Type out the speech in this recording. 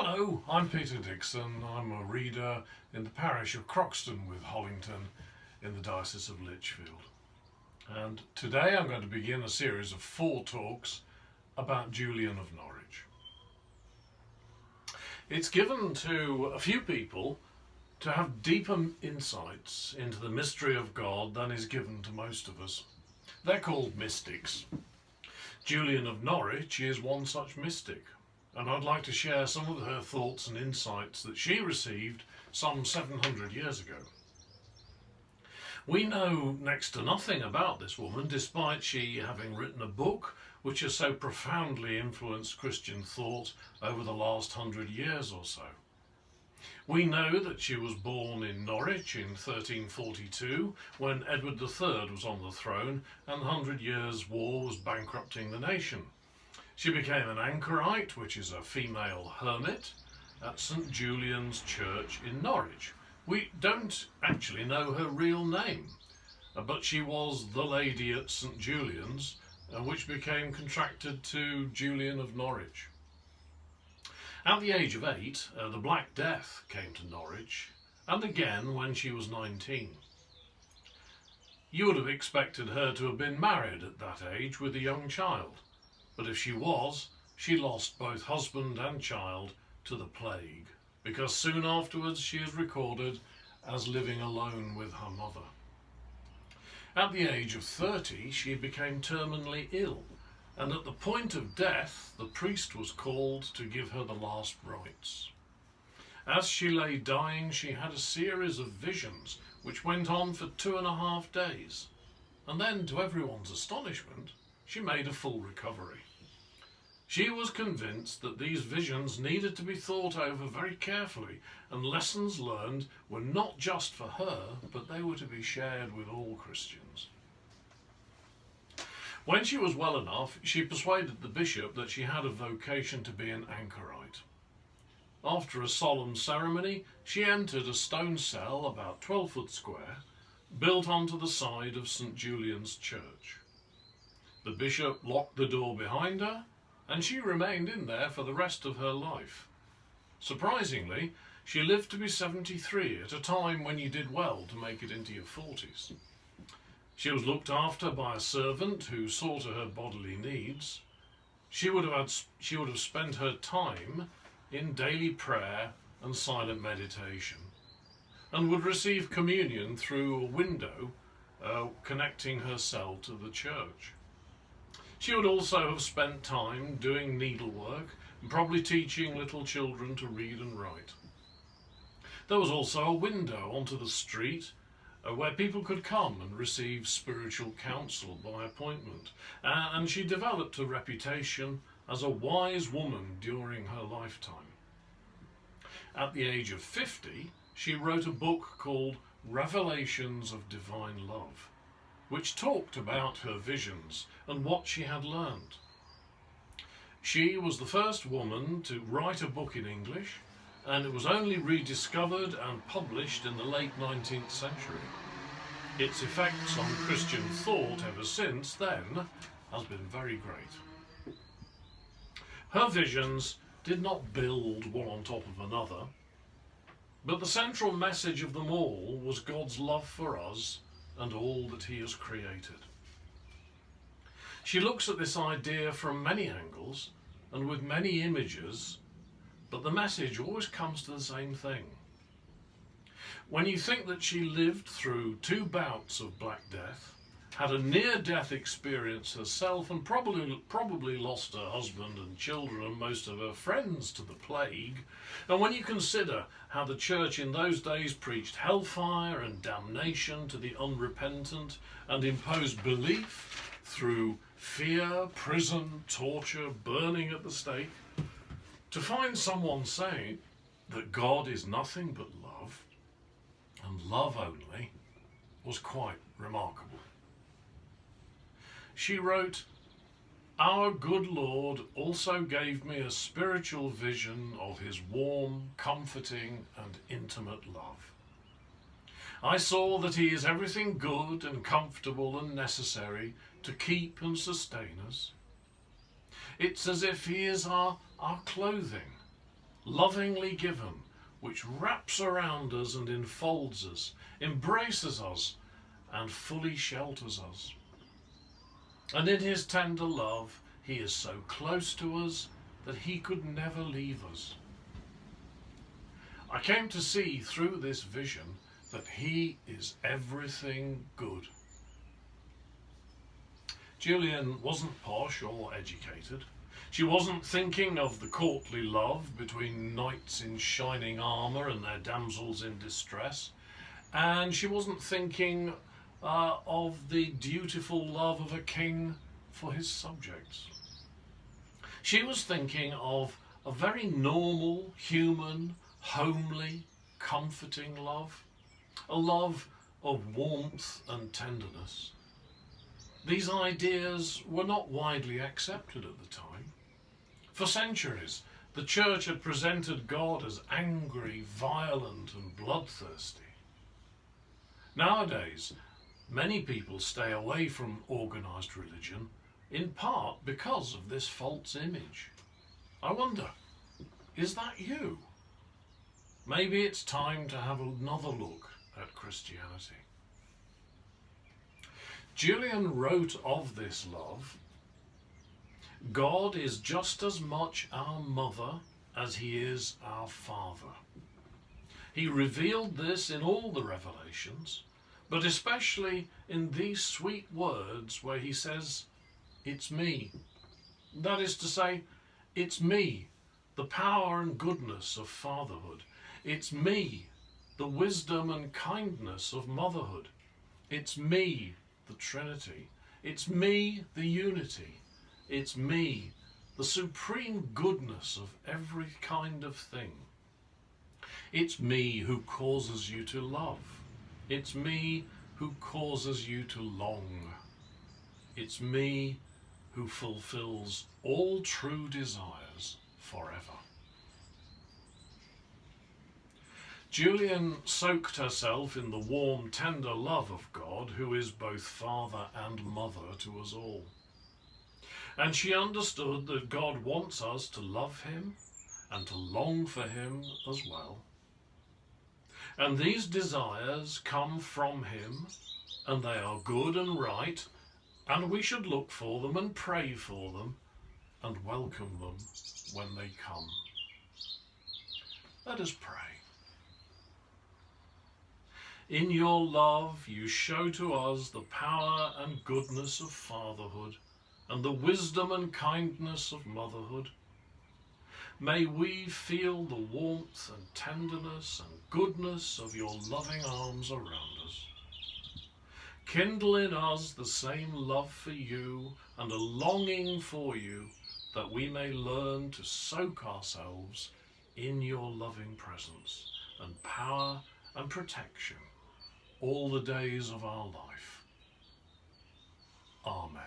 Hello, I'm Peter Dixon. I'm a reader in the parish of Croxton with Hollington in the Diocese of Lichfield. And today I'm going to begin a series of 4 talks about Julian of Norwich. It's given to a few people to have deeper insights into the mystery of God than is given to most of us. They're called mystics. Julian of Norwich is one such mystic, and I'd like to share some of her thoughts and insights that she received some 700 years ago. We know next to nothing about this woman, despite she having written a book which has so profoundly influenced Christian thought over the last 100 years or so. We know that she was born in Norwich in 1342, when Edward III was on the throne and the 100 Years' War was bankrupting the nation. She became an Anchorite, which is a female hermit, at St Julian's church in Norwich. We don't actually know her real name, but she was the lady at St Julian's, which became contracted to Julian of Norwich. At the age of 8, the Black Death came to Norwich, and again when she was 19. You would have expected her to have been married at that age with a young child, but if she was, she lost both husband and child to the plague, because soon afterwards she is recorded as living alone with her mother. At the age of 30, she became terminally ill, and at the point of death, the priest was called to give her the last rites. As she lay dying, she had a series of visions which went on for 2.5 days, and then, to everyone's astonishment, she made a full recovery. She was convinced that these visions needed to be thought over very carefully, and lessons learned were not just for her, but they were to be shared with all Christians. When she was well enough, she persuaded the bishop that she had a vocation to be an Anchorite. After a solemn ceremony, she entered a stone cell about 12 foot square, built onto the side of St Julian's church. The bishop locked the door behind her, and she remained in there for the rest of her life. Surprisingly, she lived to be 73 at a time when you did well to make it into your 40s. She was looked after by a servant who saw to her bodily needs. She would have spent her time in daily prayer and silent meditation, and would receive communion through a window connecting her cell to the church. She would also have spent time doing needlework and probably teaching little children to read and write. There was also a window onto the street where people could come and receive spiritual counsel by appointment, and she developed a reputation as a wise woman during her lifetime. At the age of 50, she wrote a book called Revelations of Divine Love, which talked about her visions and what she had learned. She was the first woman to write a book in English, and it was only rediscovered and published in the late 19th century. Its effects on Christian thought ever since then has been very great. Her visions did not build one on top of another, but the central message of them all was God's love for us and all that he has created. She looks at this idea from many angles and with many images, but the message always comes to the same thing. When you think that she lived through 2 bouts of Black Death, had a near-death experience herself, and probably lost her husband and children and most of her friends to the plague, and when you consider how the church in those days preached hellfire and damnation to the unrepentant and imposed belief through fear, prison, torture, burning at the stake, to find someone saying that God is nothing but love, and love only, was quite remarkable. She wrote, "Our good Lord also gave me a spiritual vision of his warm, comforting, and intimate love. I saw that he is everything good and comfortable and necessary to keep and sustain us. It's as if he is our clothing, lovingly given, which wraps around us and enfolds us, embraces us, and fully shelters us. And in his tender love, he is so close to us that he could never leave us. I came to see through this vision that he is everything good. Julian wasn't posh or educated. She wasn't thinking of the courtly love between knights in shining armour and their damsels in distress. And she wasn't thinking of the dutiful love of a king for his subjects. She was thinking of a very normal, human, homely, comforting love, a love of warmth and tenderness. These ideas were not widely accepted at the time. For centuries, the church had presented God as angry, violent, and bloodthirsty. Nowadays, many people stay away from organised religion, in part because of this false image. I wonder, is that you? Maybe it's time to have another look at Christianity. Julian wrote of this love, God is just as much our mother as he is our father. He revealed this in all the revelations, but especially in these sweet words where he says, it's me. That is to say, it's me, the power and goodness of fatherhood. It's me, the wisdom and kindness of motherhood. It's me, the Trinity. It's me, the unity. It's me, the supreme goodness of every kind of thing. It's me who causes you to love. It's me who causes you to long. It's me who fulfills all true desires forever. Julian soaked herself in the warm, tender love of God, who is both Father and Mother to us all. And she understood that God wants us to love him and to long for him as well. And these desires come from him, and they are good and right, and we should look for them and pray for them and welcome them when they come. Let us pray. In your love you show to us the power and goodness of fatherhood and the wisdom and kindness of motherhood. May we feel the warmth and tenderness and goodness of your loving arms around us. Kindle in us the same love for you and a longing for you, that we may learn to soak ourselves in your loving presence and power and protection all the days of our life. Amen.